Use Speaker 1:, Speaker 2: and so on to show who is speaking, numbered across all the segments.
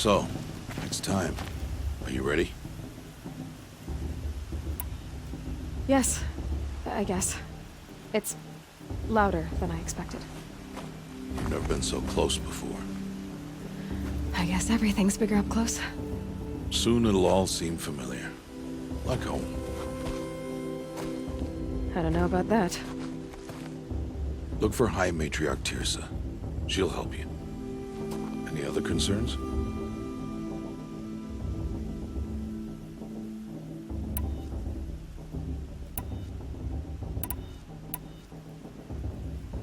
Speaker 1: So, it's time. Are you ready?
Speaker 2: Yes, I guess. It's louder than I expected.
Speaker 1: You've never been so close before.
Speaker 2: I guess everything's bigger up close.
Speaker 1: Soon it'll all seem familiar. Like home.
Speaker 2: I don't know about that.
Speaker 1: Look for High Matriarch Tirsa. She'll help you. Any other concerns?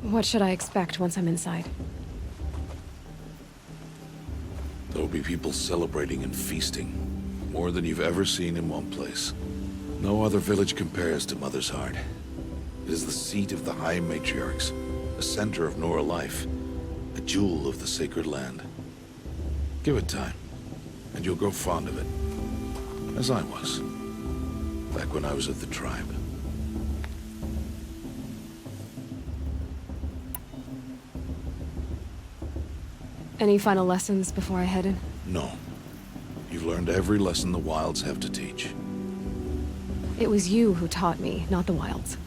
Speaker 2: What should I expect once I'm inside?
Speaker 1: There'll be people celebrating and feasting. More than you've ever seen in one place. No other village compares to Mother's Heart. It is the seat of the High Matriarchs, a center of Nora life, a jewel of the sacred land. Give it time, and you'll grow fond of it. As I was, back when I was at the tribe.
Speaker 2: Any final lessons before I head in?
Speaker 1: No. You've learned every lesson the Wilds have to teach.
Speaker 2: It was you who taught me, not the Wilds.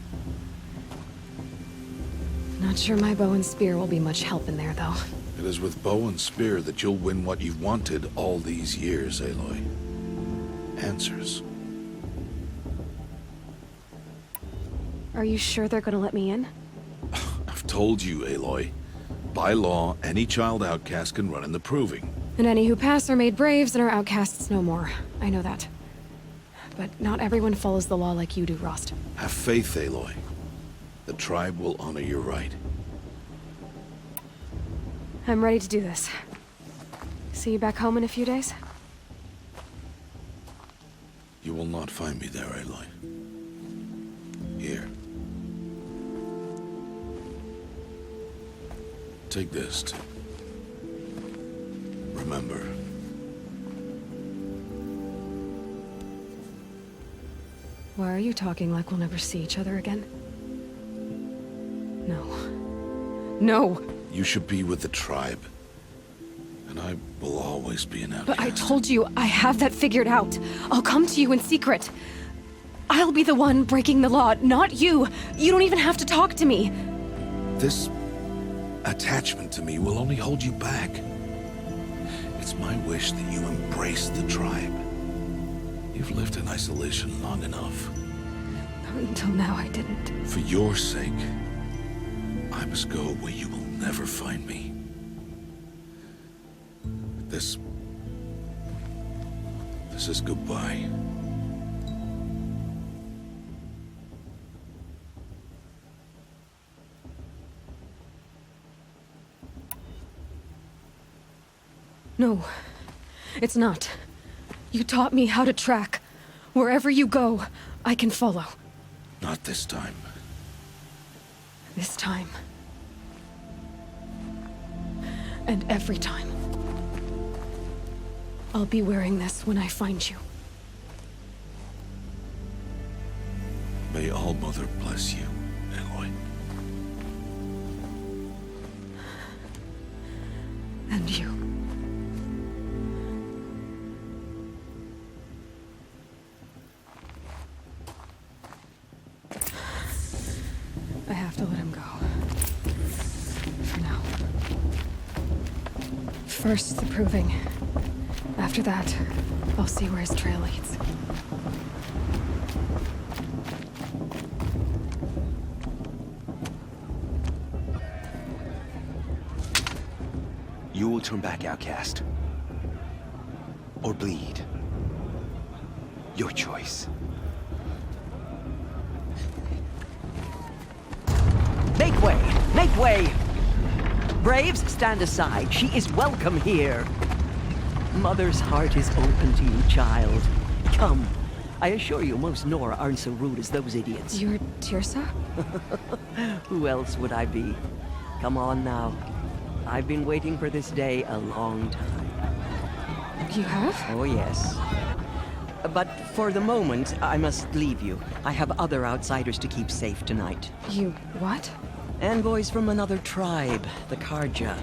Speaker 2: Not sure my bow and spear will be much help in there, though.
Speaker 1: It is with bow and spear that you'll win what you've wanted all these years, Aloy. Answers.
Speaker 2: Are you sure they're gonna let me in?
Speaker 1: I've told you, Aloy. By law, any child outcast can run in the proving.
Speaker 2: And any who pass are made braves and are outcasts no more. I know that. But not everyone follows the law like you do, Rost.
Speaker 1: Have faith, Aloy. The tribe will honor your right.
Speaker 2: I'm ready to do this. See you back home in a few days?
Speaker 1: You will not find me there, Aloy. Here. Take this to remember.
Speaker 2: Why are you talking like we'll never see each other again? No. No!
Speaker 1: You should be with the tribe. And I will always be an outcast.
Speaker 2: But I told you, I have that figured out. I'll come to you in secret. I'll be the one breaking the law, not you. You don't even have to talk to me.
Speaker 1: This attachment to me will only hold you back. It's my wish that you embrace the tribe. You've lived in isolation long enough.
Speaker 2: Until now, I didn't.
Speaker 1: For your sake, I must go where you will never find me. This is goodbye.
Speaker 2: No, it's not. You taught me how to track. Wherever you go, I can follow.
Speaker 1: Not this time.
Speaker 2: This time. And every time. I'll be wearing this when I find you.
Speaker 1: May All-Mother bless you, Aloy.
Speaker 2: And you. I have to let him go. For now. First, the proving. After that, I'll see where his trail leads.
Speaker 3: You will turn back, outcast. Or bleed. Your choice.
Speaker 4: Make way! Make way! Braves, stand aside. She is welcome here. Mother's heart is open to you, child. Come. I assure you, most Nora aren't so rude as those idiots.
Speaker 2: You're Tirsa?
Speaker 4: Who else would I be? Come on now. I've been waiting for this day a long time.
Speaker 2: You have?
Speaker 4: Oh, yes. But for the moment, I must leave you. I have other outsiders to keep safe tonight.
Speaker 2: You what?
Speaker 4: Envoys from another tribe, the Karja.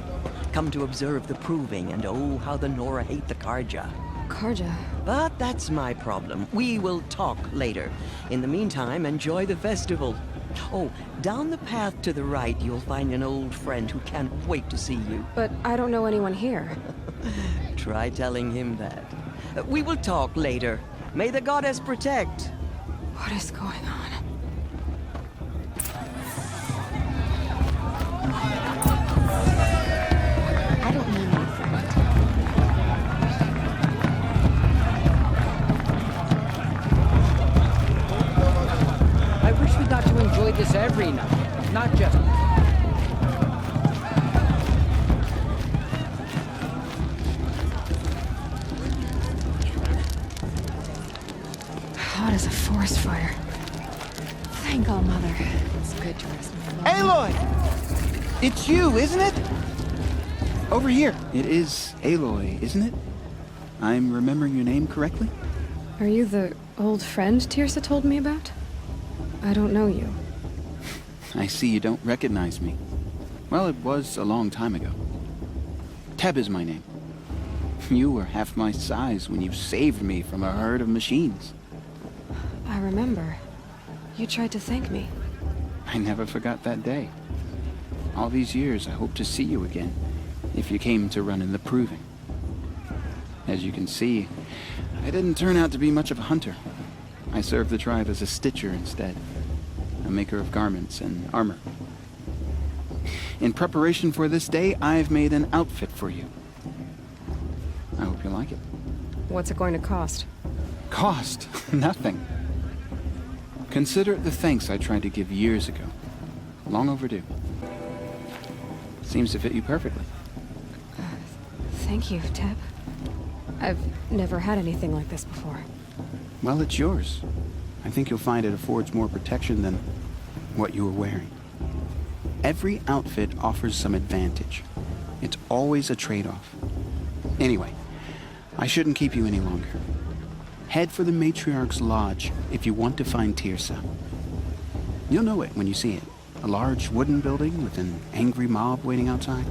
Speaker 4: come to observe the proving, and oh, how the Nora hate the Karja.
Speaker 2: Karja.
Speaker 4: But that's my problem. We will talk later. In the meantime, enjoy the festival. Oh, down the path to the right, you'll find an old friend who can't wait to see you.
Speaker 2: But I don't know anyone here.
Speaker 4: Try telling him that. We will talk later. May the goddess protect.
Speaker 2: What is going on?
Speaker 5: I don't mean anything.
Speaker 6: I wish we got to enjoy this every night, not just...
Speaker 2: Hot as a forest fire. Thank All Mother. It's good to rest my
Speaker 3: Aloy! It's you, isn't it? Over here. It is Aloy, isn't it? I'm remembering your name correctly?
Speaker 2: Are you the old friend Tirsa told me about? I don't know you.
Speaker 3: I see you don't recognize me. Well, it was a long time ago. Teb is my name. You were half my size when you saved me from a herd of machines.
Speaker 2: I remember. You tried to thank me.
Speaker 3: I never forgot that day. All these years, I hope to see you again, if you came to run in the proving. As you can see, I didn't turn out to be much of a hunter. I served the tribe as a stitcher instead, a maker of garments and armor. In preparation for this day, I've made an outfit for you. I hope you like it.
Speaker 2: What's it going to cost?
Speaker 3: Cost? Nothing. Consider it the thanks I tried to give years ago. Long overdue. Seems to fit you perfectly.
Speaker 2: Thank you, Teb. I've never had anything like this before.
Speaker 3: Well, it's yours. I think you'll find it affords more protection than what you were wearing. Every outfit offers some advantage. It's always a trade-off. Anyway, I shouldn't keep you any longer. Head for the Matriarch's Lodge if you want to find Tirsa. You'll know it when you see it. A large wooden building with an angry mob waiting outside.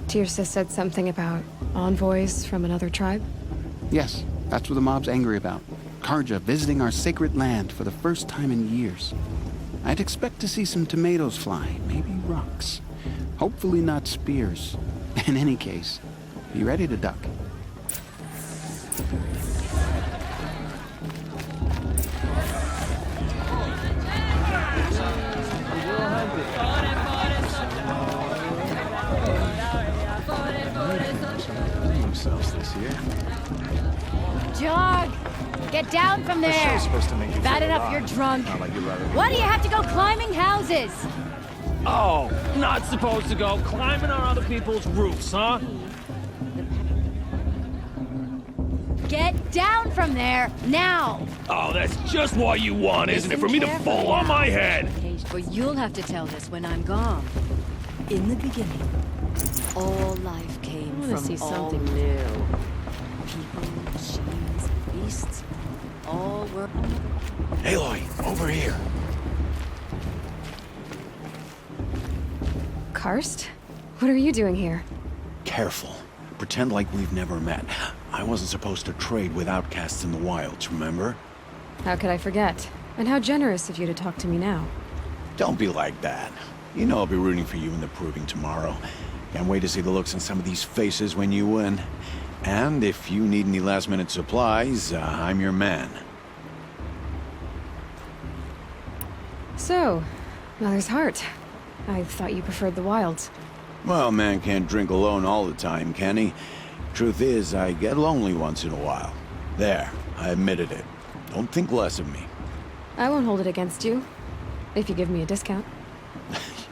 Speaker 2: Tirsa said something about envoys from another tribe?
Speaker 3: Yes, that's what the mob's angry about. Karja visiting our sacred land for the first time in years. I'd expect to see some tomatoes fly, maybe rocks. Hopefully not spears. In any case, be ready to duck.
Speaker 7: This year.
Speaker 5: Jog! Get down from there!
Speaker 7: The show's supposed to make you
Speaker 5: Bad
Speaker 7: feel
Speaker 5: enough
Speaker 7: alive.
Speaker 5: you're drunk.
Speaker 7: Not like you'd rather
Speaker 5: Why do you have to go climbing houses?
Speaker 8: Oh, not supposed to go climbing on other people's roofs, huh?
Speaker 5: Get down from there, now!
Speaker 8: Oh, that's just what you want, isn't it? For me to
Speaker 5: Listen
Speaker 8: fall on my head.
Speaker 5: For you'll have to tell this when I'm gone. In the beginning, all life came
Speaker 2: I wanna
Speaker 5: from
Speaker 2: see
Speaker 5: all
Speaker 2: something
Speaker 5: new. People, machines, beasts, all were...
Speaker 1: Aloy, over here.
Speaker 2: Karst? What are you doing here?
Speaker 1: Careful. Pretend like we've never met. I wasn't supposed to trade with outcasts in the wilds, remember?
Speaker 2: How could I forget? And how generous of you to talk to me now.
Speaker 1: Don't be like that. You know I'll be rooting for you in the proving tomorrow. Can't wait to see the looks on some of these faces when you win. And if you need any last-minute supplies, I'm your man.
Speaker 2: So, Mother's Heart. I thought you preferred the wilds.
Speaker 1: Well, man can't drink alone all the time, can he? Truth is, I get lonely once in a while. There, I admitted it. Don't think less of me.
Speaker 2: I won't hold it against you. If you give me a discount.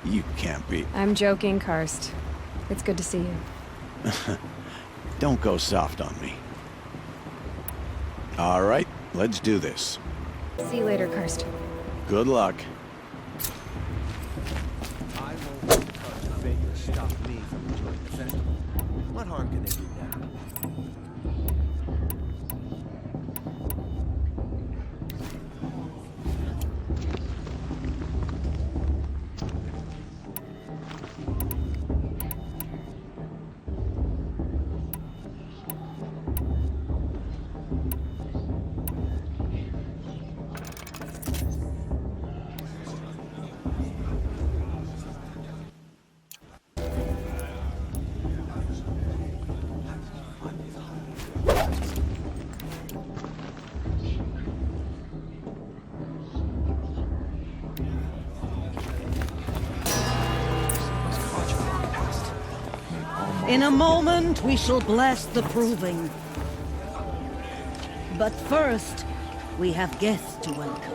Speaker 1: You can't be.
Speaker 2: I'm joking, Karst. It's good to see you.
Speaker 1: Don't go soft on me. All right, let's do this.
Speaker 2: See you later, Karst.
Speaker 1: Good luck.
Speaker 7: I won't let the Karja figure stop me from enjoying the festival. What harm can they do now?
Speaker 9: In a moment, we shall bless the proving. But first, we have guests to welcome.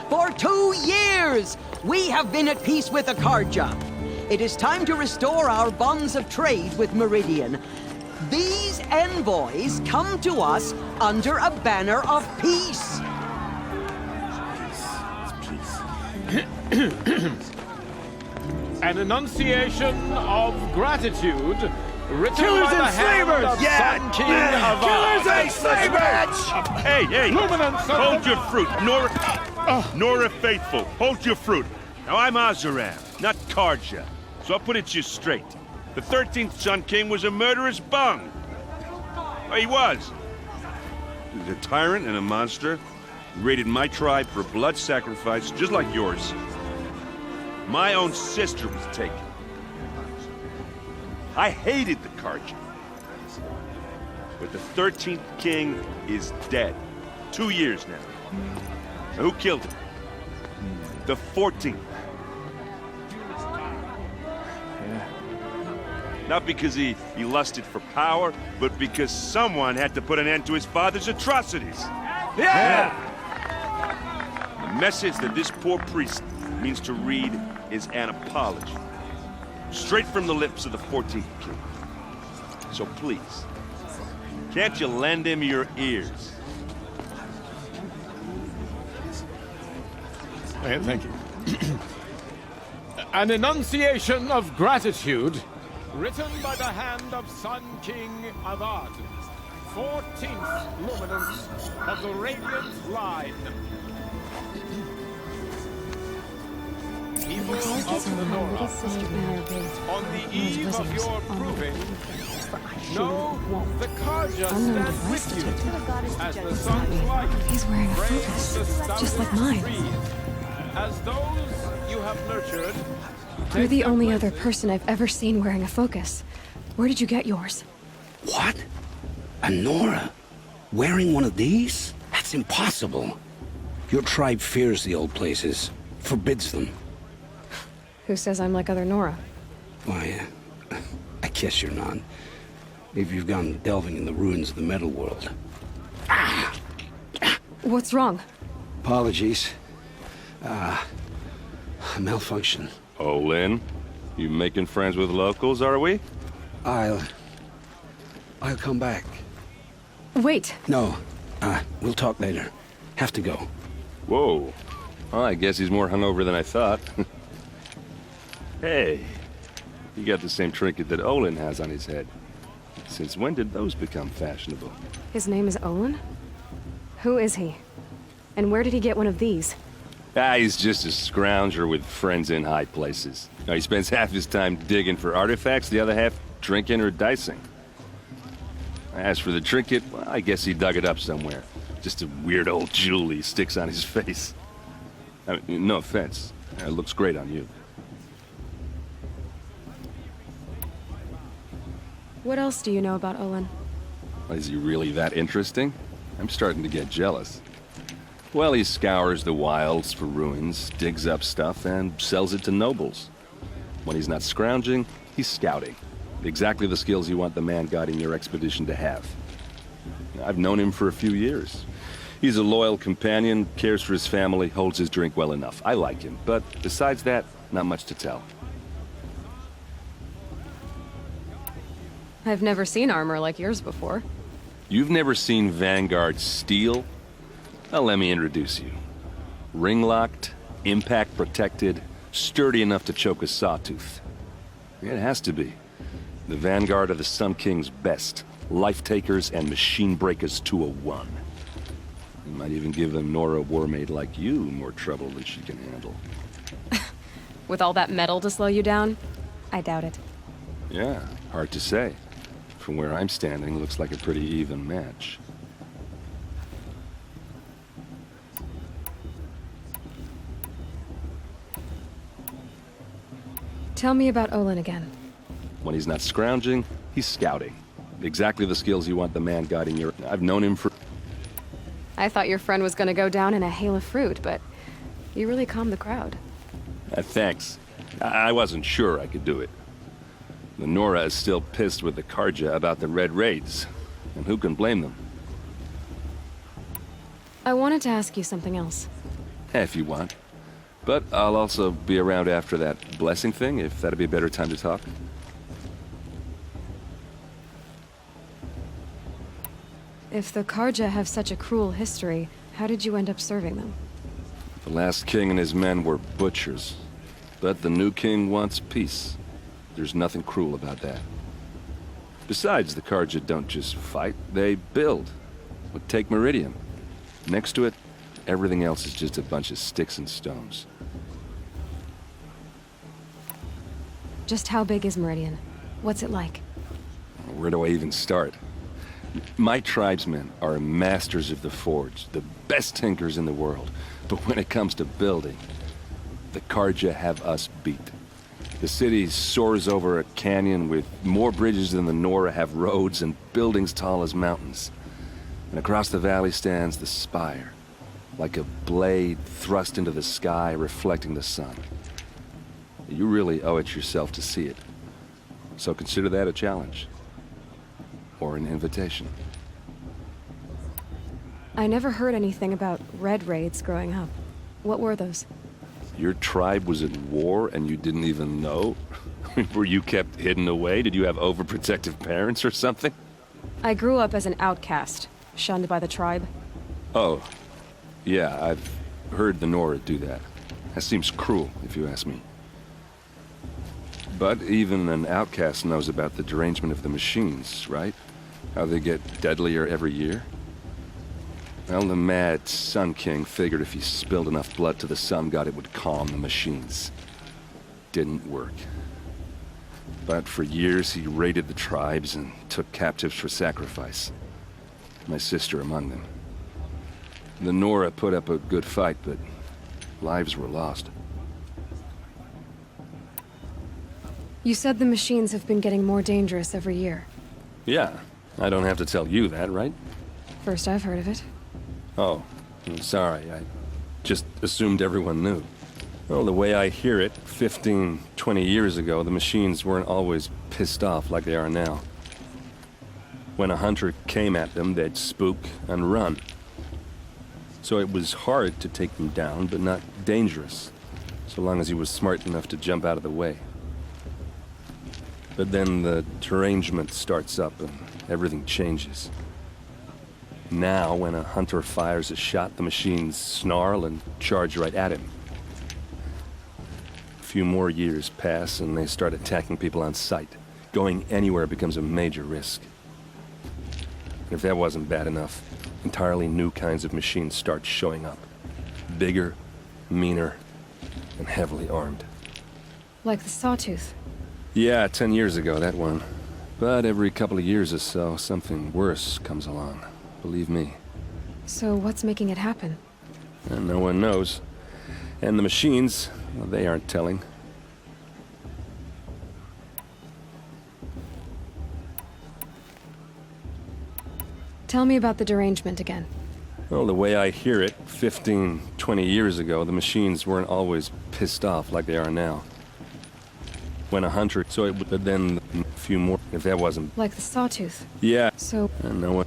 Speaker 4: For 2 years, we have been at peace with Akarja. It is time to restore our bonds of trade with Meridian. These envoys come to us under a banner of peace.
Speaker 8: An enunciation of gratitude written
Speaker 7: Killers
Speaker 8: by the
Speaker 7: and
Speaker 8: hand
Speaker 7: slavers!
Speaker 8: of
Speaker 7: Yeah!
Speaker 8: Sun King of
Speaker 7: Killers
Speaker 8: Art.
Speaker 7: and slavers!
Speaker 10: Hey, hey!
Speaker 8: Luminance of
Speaker 10: Hold your fruit, Nora Faithful. Hold your fruit. Now I'm Azaram, not Karja, so I'll put it to you straight. The 13th Sun King was a murderous bung. Well, he was. He was a tyrant and a monster. He raided my tribe for blood sacrifice, just like yours. My own sister was taken. I hated the Karja. But the 13th king is dead. 2 years now. Now, who killed him? The 14th. Not because he lusted for power, but because someone had to put an end to his father's atrocities.
Speaker 7: Yeah!
Speaker 10: The message that this poor priest means to read is an apology. Straight from the lips of the 14th king. So please, can't you lend him your ears?
Speaker 8: Thank you. An enunciation of gratitude written by the hand of Sun King Avad, 14th luminance of the Radiant Line. People of the Nora, on the eve of your proving, know the Karja stand with you as the sun's light
Speaker 2: He's wearing a
Speaker 8: frames
Speaker 2: focus,
Speaker 8: the stubborn
Speaker 2: just like mine.
Speaker 8: trees. As those you have nurtured,
Speaker 2: You're the only other person I've ever seen wearing a focus. Where did you get yours?
Speaker 11: What? A Nora? Wearing one of these? That's impossible. Your tribe fears the old places, forbids them.
Speaker 2: Who says I'm like other Nora?
Speaker 11: Why, I guess you're not. If you've gone delving in the ruins of the metal world.
Speaker 2: What's wrong?
Speaker 11: Apologies. Malfunction.
Speaker 10: Oh, Lynn, you making friends with locals, are we?
Speaker 11: I'll come back.
Speaker 2: Wait.
Speaker 11: No, we'll talk later. Have to go.
Speaker 10: Whoa. Well, I guess he's more hungover than I thought. Hey, you got the same trinket that Olin has on his head. Since when did those become fashionable?
Speaker 2: His name is Olin? Who is he? And where did he get one of these?
Speaker 10: He's just a scrounger with friends in high places. Now, he spends half his time digging for artifacts, the other half drinking or dicing. As for the trinket, well, I guess he dug it up somewhere. Just a weird old jewel he sticks on his face. I mean, no offense. It looks great on you.
Speaker 2: What else do you know about Olin?
Speaker 10: Is he really that interesting? I'm starting to get jealous. Well, he scours the wilds for ruins, digs up stuff, and sells it to nobles. When he's not scrounging, he's scouting. Exactly the skills you want the man guiding your expedition to have. I've known him for a few years. He's a loyal companion, cares for his family, holds his drink well enough. I like him, but besides that, not much to tell.
Speaker 2: I've never seen armor like yours before.
Speaker 10: You've never seen Vanguard steel? Well, let me introduce you. Ring-locked, impact-protected, sturdy enough to choke a sawtooth. It has to be. The Vanguard of the Sun King's best. Life-takers and machine-breakers to a one. You might even give a Nora warmaid like you more trouble than she can handle.
Speaker 2: With all that metal to slow you down? I doubt it.
Speaker 10: Yeah, hard to say. From where I'm standing, looks like a pretty even match.
Speaker 2: Tell me about Olin again.
Speaker 10: When he's not scrounging, he's scouting. Exactly the skills you want the man guiding your... I've known him for...
Speaker 2: I thought your friend was gonna go down in a hail of fruit, but you really calmed the crowd.
Speaker 10: Thanks. I wasn't sure I could do it. The Nora is still pissed with the Karja about the Red Raids. And who can blame them?
Speaker 2: I wanted to ask you something else.
Speaker 10: If you want. But I'll also be around after that blessing thing, if that'd be a better time to talk.
Speaker 2: If the Karja have such a cruel history, how did you end up serving them?
Speaker 10: The last king and his men were butchers. But the new king wants peace. There's nothing cruel about that. Besides, the Karja don't just fight, they build. But take Meridian. Next to it, everything else is just a bunch of sticks and stones.
Speaker 2: Just how big is Meridian? What's it like?
Speaker 10: Where do I even start? My tribesmen are masters of the forge, the best tinkers in the world. But when it comes to building, the Karja have us beat. The city soars over a canyon with more bridges than the Nora have roads and buildings tall as mountains. And across the valley stands the spire, like a blade thrust into the sky reflecting the sun. You really owe it yourself to see it. So consider that a challenge. Or an invitation.
Speaker 2: I never heard anything about Red Raids growing up. What were those?
Speaker 10: Your tribe was at war and you didn't even know? Were you kept hidden away? Did you have overprotective parents or something?
Speaker 2: I grew up as an outcast, shunned by the tribe.
Speaker 10: Oh, yeah, I've heard the Nora do that. That seems cruel, if you ask me. But even an outcast knows about the derangement of the machines, right? How they get deadlier every year? Well, the mad Sun King figured if he spilled enough blood to the Sun God, it would calm the machines. Didn't work. But for years, he raided the tribes and took captives for sacrifice. My sister among them. The Nora put up a good fight, but lives were lost.
Speaker 2: You said the machines have been getting more dangerous every year.
Speaker 10: Yeah, I don't have to tell you that, right?
Speaker 2: First I've heard of it.
Speaker 10: Oh, I'm sorry. I just assumed everyone knew. Well, the way I hear it, 15, 20 years ago, the machines weren't always pissed off like they are now. When a hunter came at them, they'd spook and run. So it was hard to take them down, but not dangerous, so long as he was smart enough to jump out of the way. But then the derangement starts up and everything changes. Now, when a hunter fires a shot, the machines snarl and charge right at him. A few more years pass and they start attacking people on sight. Going anywhere becomes a major risk. And if that wasn't bad enough, entirely new kinds of machines start showing up. Bigger, meaner, and heavily armed.
Speaker 2: Like the Sawtooth.
Speaker 10: Yeah, 10 years ago, that one. But every couple of years or so, something worse comes along. Believe me.
Speaker 2: So what's making it happen?
Speaker 10: And no one knows. And the machines, well, they aren't telling.
Speaker 2: Tell me about the derangement again.
Speaker 10: Well, the way I hear it, 15, 20 years ago, the machines weren't always pissed off like they are now. When a hunter, so it would, but then a few more, if that wasn't...
Speaker 2: Like the Sawtooth?
Speaker 10: Yeah.
Speaker 2: So...
Speaker 10: And no one...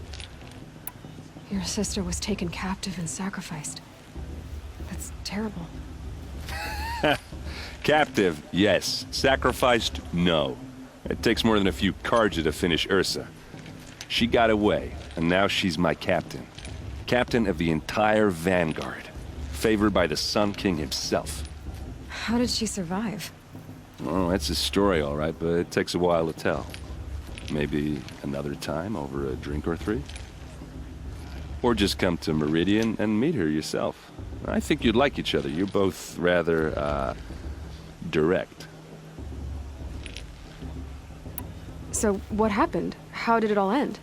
Speaker 2: Your sister was taken captive and sacrificed. That's terrible.
Speaker 10: Captive, yes. Sacrificed, no. It takes more than a few Karja to finish Ursa. She got away, and now she's my captain. Captain of the entire Vanguard. Favored by the Sun King himself.
Speaker 2: How did she survive?
Speaker 10: Oh, that's a story, all right, but it takes a while to tell. Maybe another time over a drink or three? Or just come to Meridian and meet her yourself. I think you'd like each other. You're both rather, direct.
Speaker 2: So, what happened? How did it all end?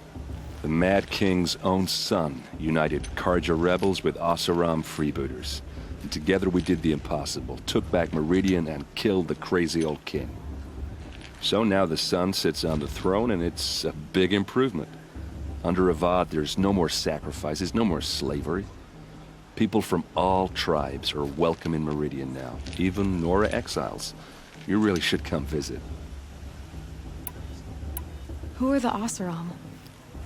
Speaker 10: The Mad King's own son united Karja rebels with Oseram freebooters. And together we did the impossible, took back Meridian and killed the crazy old king. So now the son sits on the throne and it's a big improvement. Under Avad, there's no more sacrifices, no more slavery. People from all tribes are welcome in Meridian now, even Nora exiles. You really should come visit.
Speaker 2: Who are the Oseram?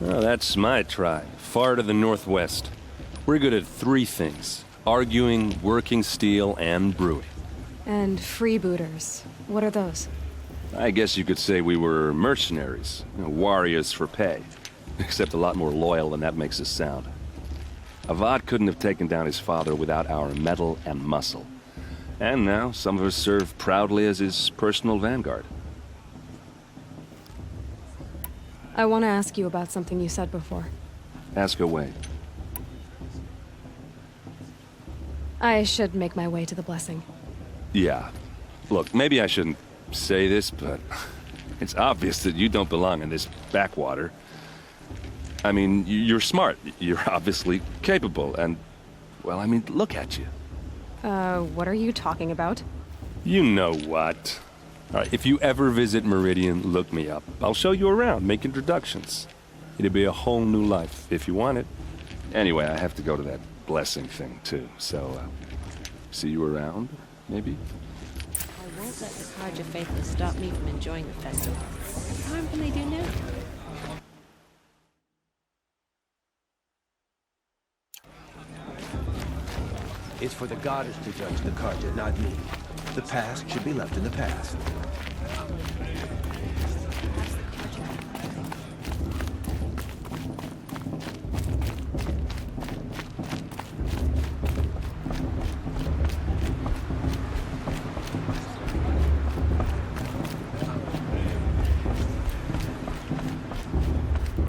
Speaker 10: Oh, that's my tribe, far to the northwest. We're good at 3 things: arguing, working steel, and brewing.
Speaker 2: And freebooters. What are those?
Speaker 10: I guess you could say we were mercenaries, warriors for pay. Except a lot more loyal than that makes us sound. Avad couldn't have taken down his father without our metal and muscle. And now, some of us serve proudly as his personal vanguard.
Speaker 2: I want to ask you about something you said before.
Speaker 10: Ask away.
Speaker 2: I should make my way to the blessing.
Speaker 10: Yeah. Look, maybe I shouldn't say this, but it's obvious that you don't belong in this backwater. I mean, you're smart. You're obviously capable, and, well, I mean, look at you.
Speaker 2: What are you talking about?
Speaker 10: You know what. All right, if you ever visit Meridian, look me up. I'll show you around, make introductions. It'll be a whole new life, if you want it. Anyway, I have to go to that blessing thing, too, so, see you around, maybe?
Speaker 5: I won't let the Carja faithful stop me from enjoying the festival. What harm can they do now?
Speaker 7: It's for the goddess to judge the Carja, not me. The past should be left in the past.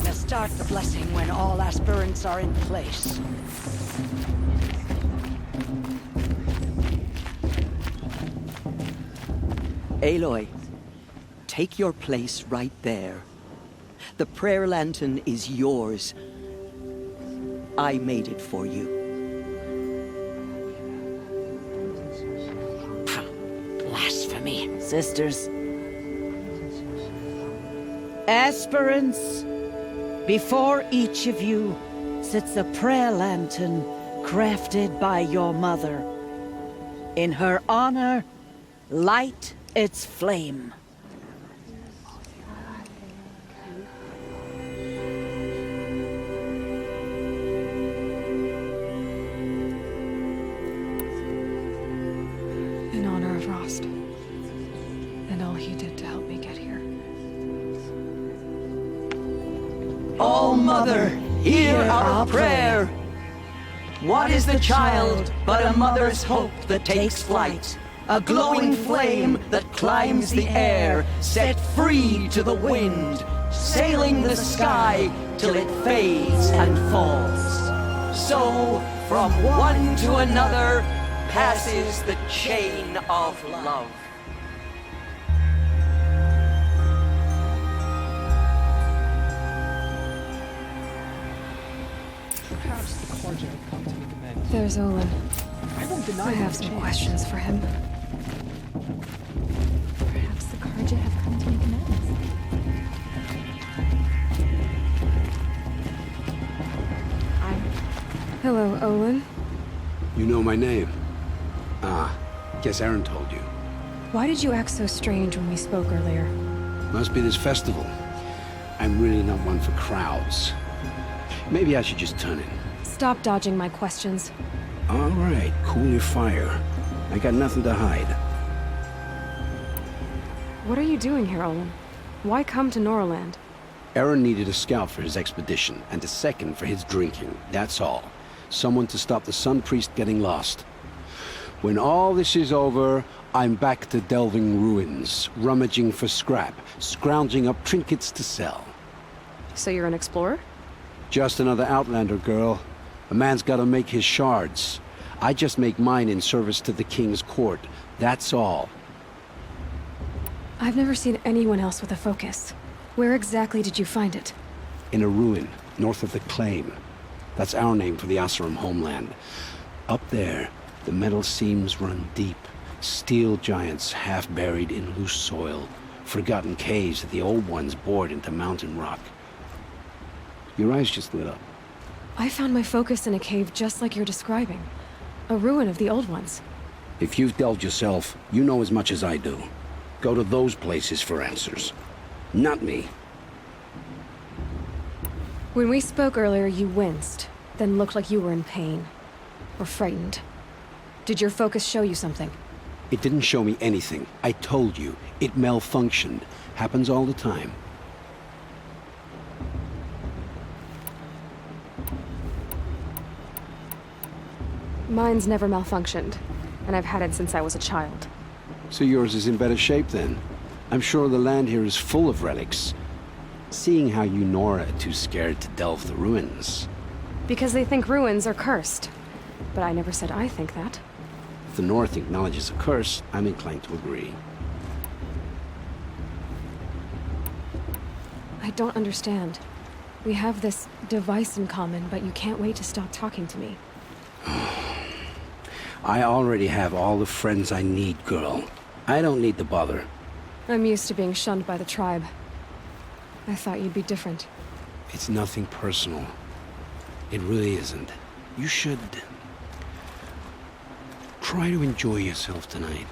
Speaker 9: Let's start the blessing when all aspirants are in place.
Speaker 4: Aloy, take your place right there. The prayer lantern is yours. I made it for you.
Speaker 9: Blasphemy. Sisters. Aspirants, before each of you sits a prayer lantern crafted by your mother. In her honor, light its flame.
Speaker 2: In honor of Rost. And all he did to help me get here.
Speaker 4: All Mother, hear our prayer. What is the child but a mother's hope that takes flight? A glowing flame that climbs the air, set free to the wind, sailing the sky till it fades and falls. So, from one to another, passes the chain of love.
Speaker 6: Perhaps the Carja have come to make amends.
Speaker 2: There's Olin.
Speaker 6: I won't deny
Speaker 2: I have some questions for him.
Speaker 12: Perhaps the Carja have come to make amends.
Speaker 2: Hello, Olin.
Speaker 11: You know my name? Ah, guess Aaron told you.
Speaker 2: Why did you act so strange when we spoke earlier?
Speaker 11: Must be this festival. I'm really not one for crowds. Maybe I should just turn in.
Speaker 2: Stop dodging my questions.
Speaker 11: All right, cool your fire. I got nothing to hide.
Speaker 2: What are you doing here, Olin? Why come to Norland?
Speaker 11: Aaron needed a scout for his expedition, and a second for his drinking. That's all. Someone to stop the Sun Priest getting lost. When all this is over, I'm back to delving ruins, rummaging for scrap, scrounging up trinkets to sell.
Speaker 2: So you're an explorer?
Speaker 11: Just another Outlander, girl. A man's gotta make his shards. I just make mine in service to the King's court. That's all.
Speaker 2: I've never seen anyone else with a focus. Where exactly did you find it?
Speaker 11: In a ruin, north of the Claim. That's our name for the Oseram homeland. Up there, the metal seams run deep. Steel giants half buried in loose soil. Forgotten caves that the old ones bored into mountain rock. Your eyes just lit up.
Speaker 2: I found my focus in a cave just like you're describing. A ruin of the old ones.
Speaker 11: If you've delved yourself, you know as much as I do. Go to those places for answers. Not me.
Speaker 2: When we spoke earlier, you winced, then looked like you were in pain. Or frightened. Did your focus show you something?
Speaker 11: It didn't show me anything. I told you. It malfunctioned. Happens all the time.
Speaker 2: Mine's never malfunctioned, and I've had it since I was a child.
Speaker 11: So yours is in better shape then. I'm sure the land here is full of relics. Seeing how you Nora are too scared to delve the ruins.
Speaker 2: Because they think ruins are cursed. But I never said I think that.
Speaker 11: If the North acknowledges a curse, I'm inclined to agree.
Speaker 2: I don't understand. We have this device in common, but you can't wait to stop talking to me.
Speaker 11: I already have all the friends I need, girl. I don't need the bother.
Speaker 2: I'm used to being shunned by the tribe. I thought you'd be different.
Speaker 11: It's nothing personal. It really isn't. You should... try to enjoy yourself tonight.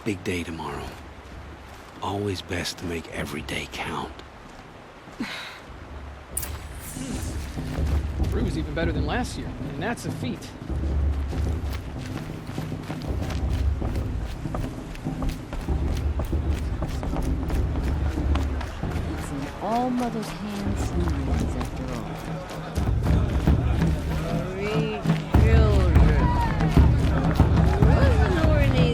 Speaker 11: Big day tomorrow. Always best to make every day count.
Speaker 6: Brew's even better than last year, and that's a feat.
Speaker 5: It's in all Mother's hands and hands after all. 3 children. Wasn't already...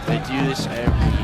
Speaker 7: They do this every